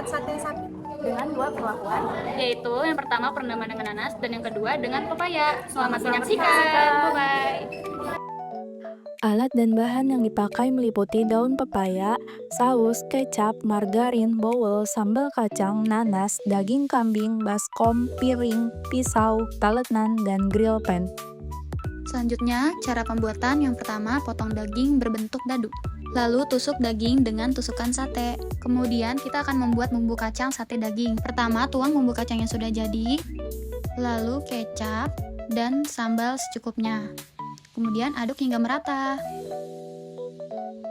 membuat sate sapi dengan dua perlakuan, yaitu yang pertama perendaman dengan nanas dan yang kedua dengan pepaya. Selamat menyaksikan. Bye-bye. Alat dan bahan yang dipakai meliputi daun pepaya, saus, kecap, margarin, bawang, sambal kacang, nanas, daging kambing, baskom, piring, pisau, talenan, dan grill pan. Selanjutnya, cara pembuatan yang pertama potong daging berbentuk dadu. Lalu tusuk daging dengan tusukan sate. Kemudian kita akan membuat bumbu kacang sate daging. Pertama, tuang bumbu kacang yang sudah jadi, lalu kecap dan sambal secukupnya. Kemudian aduk hingga merata.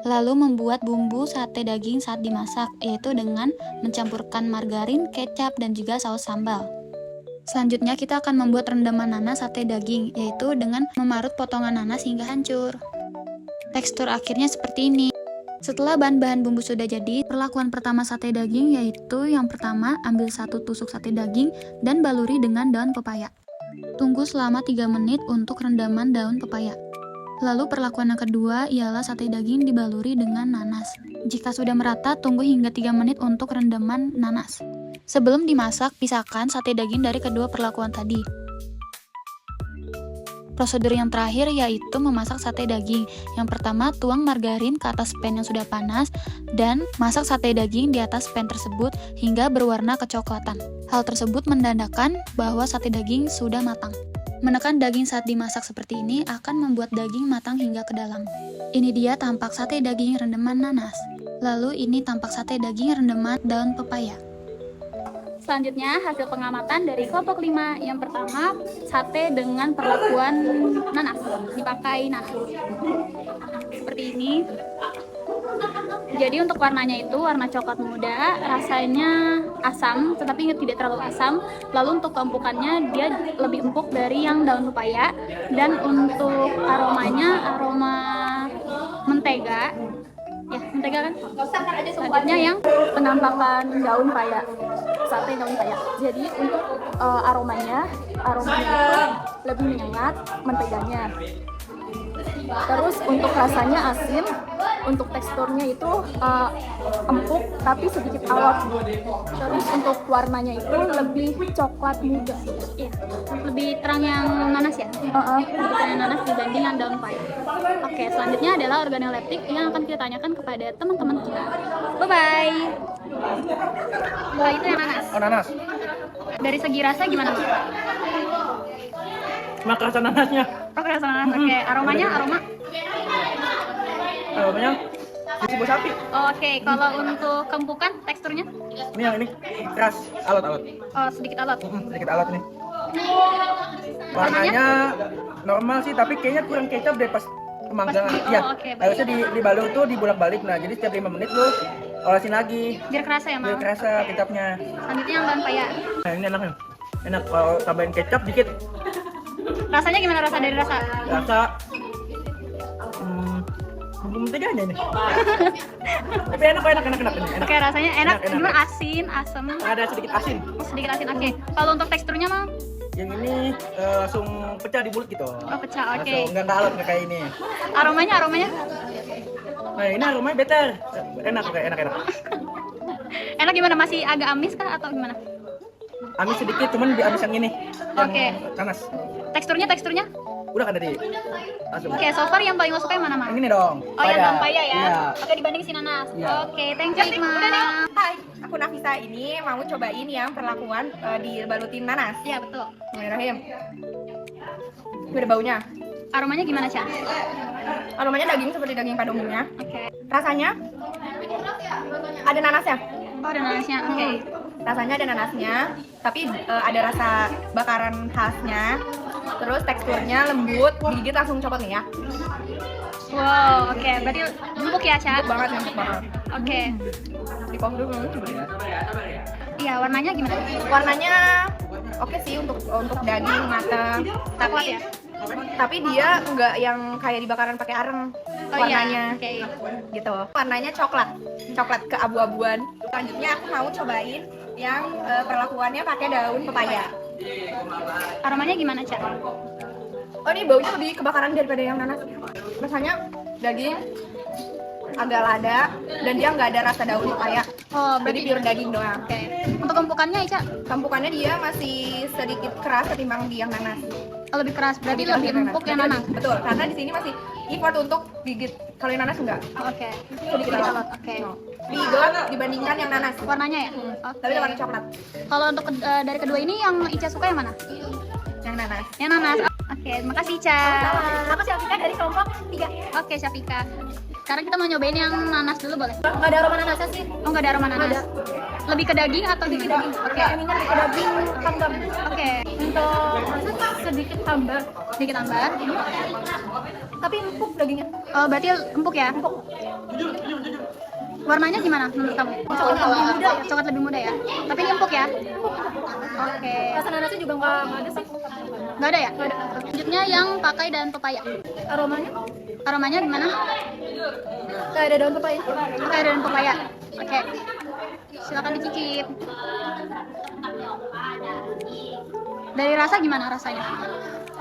Lalu membuat bumbu sate daging saat dimasak, yaitu dengan mencampurkan margarin, kecap, dan juga saus sambal. Selanjutnya kita akan membuat rendaman nanas sate daging, yaitu dengan memarut potongan nanas hingga hancur. Tekstur akhirnya seperti ini. Setelah bahan-bahan bumbu sudah jadi, perlakuan pertama sate daging yaitu yang pertama, ambil satu tusuk sate daging dan baluri dengan daun pepaya. Tunggu selama 3 menit untuk rendaman daun pepaya. Lalu perlakuan yang kedua ialah sate daging dibaluri dengan nanas. Jika sudah merata, tunggu hingga 3 menit untuk rendaman nanas. Sebelum dimasak, pisahkan sate daging dari kedua perlakuan tadi. Prosedur yang terakhir yaitu memasak sate daging. Yang pertama, tuang margarin ke atas pan yang sudah panas dan masak sate daging di atas pan tersebut hingga berwarna kecoklatan. Hal tersebut menandakan bahwa sate daging sudah matang. Menekan daging saat dimasak seperti ini akan membuat daging matang hingga ke dalam. Ini dia tampak sate daging rendaman nanas. Lalu ini tampak sate daging rendaman daun pepaya. Selanjutnya, hasil pengamatan dari kelompok 5. Yang pertama, sate dengan perlakuan nanas, dipakai nanas. Seperti ini. Jadi untuk warnanya itu warna coklat muda, rasanya asam, tetapi tidak terlalu asam. Lalu untuk keempukannya dia lebih empuk dari yang daun pepaya. Dan untuk aromanya, aroma mentega. Ya, mentega kan? Selanjutnya yang penampakan daun paya, sate daun paya. Jadi untuk aromanya itu lebih menyengat menteganya. Terus untuk rasanya asin, untuk teksturnya itu empuk tapi sedikit alot. Terus untuk warnanya itu lebih coklat muda. Iya, lebih terang yang nanas ya? Lebih terang yang nanas dibanding yang daun paya. Oke, selanjutnya adalah organoleptik yang akan kita tanyakan kepada teman-teman kita. Bye-bye. Itu yang nanas. Oh, nanas. Dari segi rasa gimana, Mas? Cuma kerasa nanasnya. Oke, rasa nanas. Oke, aromanya Aromanya isi bau sapi. Oke, kalau untuk kempukan teksturnya? Ini yang ini keras, alot-alot. Oh, sedikit alot. Sedikit alot nih. Warnanya normal sih, tapi kayaknya kurang kecap deh pas pemanggangan. Oh, Iya. oke, baik. Harusnya dibalur tuh dibolak-balik. Nah, jadi setiap 5 menit lu olesin lagi. Biar kerasa ya, Biar Mam? kerasa kecapnya. Selanjutnya yang daun paya. Nah, ini enaknya. Enak kalau tambahin kecap dikit. Rasanya gimana dari rasa? Rasa bumbu menteganya ini. Tapi enak ini. Enak. Oke, rasanya enak. Enak. Gimana? Asin, asam? Ada sedikit asin. Sedikit asin. Oke. Kalau untuk teksturnya, Mam? Yang ini langsung pecah di mulut gitu. Oh, pecah. Oke. Langsung nggak alot nggak kayak ini. Aromanya? Nah, ini aromanya better. Enak. Enak gimana? Masih agak amis kah atau gimana? Amis sedikit, cuman di amis yang ini. Yang Oke. panas. Teksturnya? Udah kan tadi. Langsung. Oke, so far yang paling lo suka yang mana, Mam? Yang ini dong. Oh, yang daun paya ya? Iya. Oke, dibanding si nanas. Iya. Oke, thank you, Ikma. Hai, aku Nafisa, ini mau cobain yang perlakuan dibalutin nanas. Iya, betul. Bismillahirrahmanirrahim. Ini ada baunya. Aromanya gimana, Ca? Aromanya daging seperti daging pada umumnya. Oke. Rasanya ada nanasnya. Oh, ada nanasnya. Oke. Rasanya ada nanasnya, tapi ada rasa bakaran khasnya. Terus teksturnya lembut, digigit langsung copot nih ya. Wow, oke. Berarti empuk ya, Ca? Empuk banget. Oke. Di pop dulu. Iya, warnanya gimana? Warnanya oke sih untuk daging matang, Coklat ya? tapi dia nggak yang kayak dibakaran pakai areng. Oh Warnanya iya, oke. gitu. Warnanya coklat keabu-abuan. Selanjutnya aku mau cobain yang perlakuannya pakai daun pepaya. Aromanya gimana, Ca? Oh, ini baunya lebih kebakaran daripada yang nanas. Rasanya daging agak lada, dan dia nggak ada rasa daun pepaya. Oh, Jadi berarti pure daging doang. oke. Untuk empukannya Ica Kampukannya dia masih sedikit keras ketimbang di yang nanas. lebih keras, berarti keras lebih yang empuk yang Berarti nanas. Betul, karena di sini masih effort untuk gigit. Kalau yang nanas enggak. Oke. Sedikit Lebih alot. alot, oke. Lebih gelap dibandingkan yang nanas. Warnanya ya? Oke. Tapi warna coklat. Kalau untuk dari kedua ini yang Ica suka yang mana? Yang nanas. Yang nanas. Oke, makasih Ica. Aku Syafika dari kelompok 3. Oke, Syafika. Sekarang kita mau nyobain yang nanas dulu boleh? Nggak ada aroma nanasnya sih. Oh, nggak ada aroma nanas. Lebih ke daging atau Lebih ke gimana? daging. Oke. Ini lebih ke daging hambar. Oke. Untuk rasa sedikit hambar, Sedikit tambahan. tapi empuk dagingnya. Oh, berarti empuk ya? Empuk. Warnanya gimana menurut kamu? Coklat lebih muda. Coklat lebih muda ya? Tapi ini empuk ya? Oke. Rasa nanasnya juga nggak ada sih. Nggak ada ya? Selanjutnya yang pakai dan pepaya. Aromanya Aromanya gimana? nggak ada daun pepaya. Pakai dan pepaya. Oke. Silakan dicicip. Dari rasa gimana rasanya?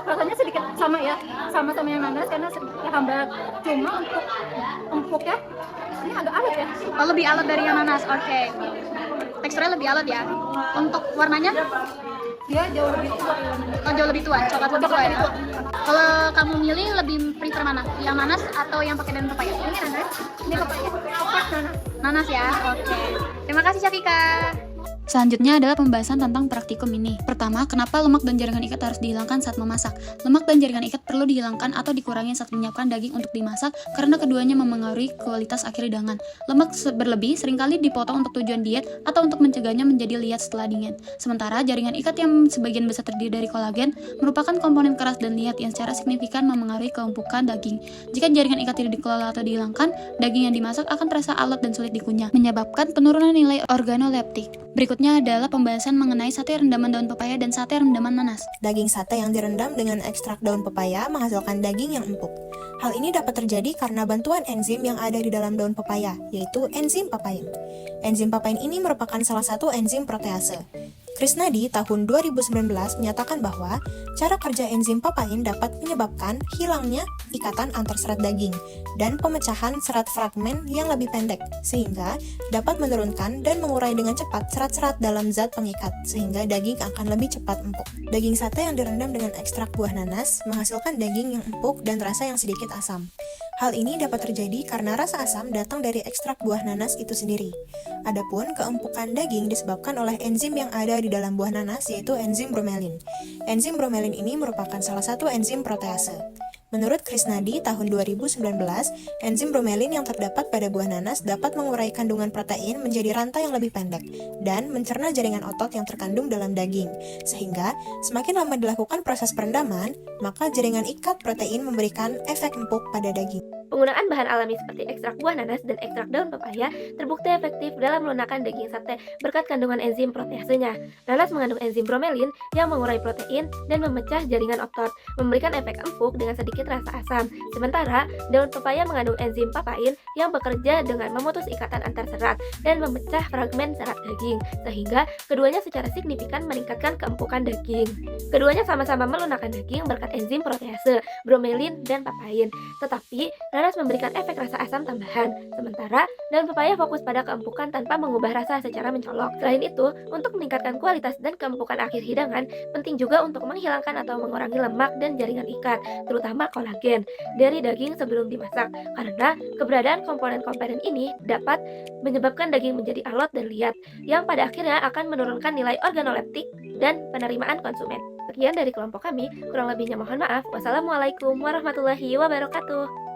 Rasanya sedikit sama ya, sama-sama yang nanas karena sedikit hambar. Cuma untuk empuknya ini agak alot ya. Oh, lebih alot dari yang nanas. Oke. Teksturnya lebih alot ya. Untuk warnanya? Dia jauh lebih tua. Oh, jauh lebih tua, coklat lebih tua ya. Kalau kamu milih lebih prefer mana? Yang nanas atau yang pakai daun pepaya? Ini nanas, ini pepaya. Tepat nanas. Nanas ya. Oke. Terima kasih Syafika. Selanjutnya adalah pembahasan tentang praktikum ini. Pertama, kenapa lemak dan jaringan ikat harus dihilangkan saat memasak? Lemak dan jaringan ikat perlu dihilangkan atau dikurangi saat menyiapkan daging untuk dimasak karena keduanya memengaruhi kualitas akhir hidangan. Lemak berlebih seringkali dipotong untuk tujuan diet atau untuk mencegahnya menjadi liat setelah dingin. Sementara jaringan ikat yang sebagian besar terdiri dari kolagen merupakan komponen keras dan liat yang secara signifikan memengaruhi keempukan daging. Jika jaringan ikat tidak dikelola atau dihilangkan, daging yang dimasak akan terasa alot dan sulit dikunyah, menyebabkan penurunan nilai organoleptik. Berikutnya adalah pembahasan mengenai sate rendaman daun pepaya dan sate rendaman nanas. Daging sate yang direndam dengan ekstrak daun pepaya menghasilkan daging yang empuk. Hal ini dapat terjadi karena bantuan enzim yang ada di dalam daun pepaya, yaitu enzim papain. Enzim papain ini merupakan salah satu enzim protease. Krisnadi tahun 2019 menyatakan bahwa cara kerja enzim papain dapat menyebabkan hilangnya ikatan antar serat daging dan pemecahan serat fragmen yang lebih pendek, sehingga dapat menurunkan dan mengurai dengan cepat serat-serat dalam zat pengikat, sehingga daging akan lebih cepat empuk. Daging sate yang direndam dengan ekstrak buah nanas menghasilkan daging yang empuk dan rasa yang sedikit asam. Hal ini dapat terjadi karena rasa asam datang dari ekstrak buah nanas itu sendiri. Adapun keempukan daging disebabkan oleh enzim yang ada di dalam buah nanas, yaitu enzim bromelin. Enzim bromelin ini merupakan salah satu enzim protease. Menurut Krisnadi tahun 2019, enzim bromelin yang terdapat pada buah nanas dapat mengurai kandungan protein menjadi rantai yang lebih pendek dan mencerna jaringan otot yang terkandung dalam daging. Sehingga, semakin lama dilakukan proses perendaman, maka jaringan ikat protein memberikan efek empuk pada daging. Penggunaan bahan alami seperti ekstrak buah nanas dan ekstrak daun pepaya terbukti efektif dalam melunakkan daging sate berkat kandungan enzim proteasenya. Nanas mengandung enzim bromelin yang mengurai protein dan memecah jaringan otot, memberikan efek empuk dengan sedikit rasa asam. Sementara daun pepaya mengandung enzim papain yang bekerja dengan memutus ikatan antar serat dan memecah fragmen serat daging, sehingga keduanya secara signifikan meningkatkan keempukan daging. Keduanya sama-sama melunakkan daging berkat enzim protease, bromelin, dan papain. Tetapi nanas memberikan efek rasa asam tambahan, sementara daun pepaya fokus pada keempukan tanpa mengubah rasa secara mencolok. Selain itu, untuk meningkatkan kualitas dan keempukan akhir hidangan, penting juga untuk menghilangkan atau mengurangi lemak dan jaringan ikat, terutama kolagen, dari daging sebelum dimasak, karena keberadaan komponen-komponen ini dapat menyebabkan daging menjadi alot dan liat, yang pada akhirnya akan menurunkan nilai organoleptik dan penerimaan konsumen. Sekian dari kelompok kami, kurang lebihnya mohon maaf. Wassalamualaikum warahmatullahi wabarakatuh.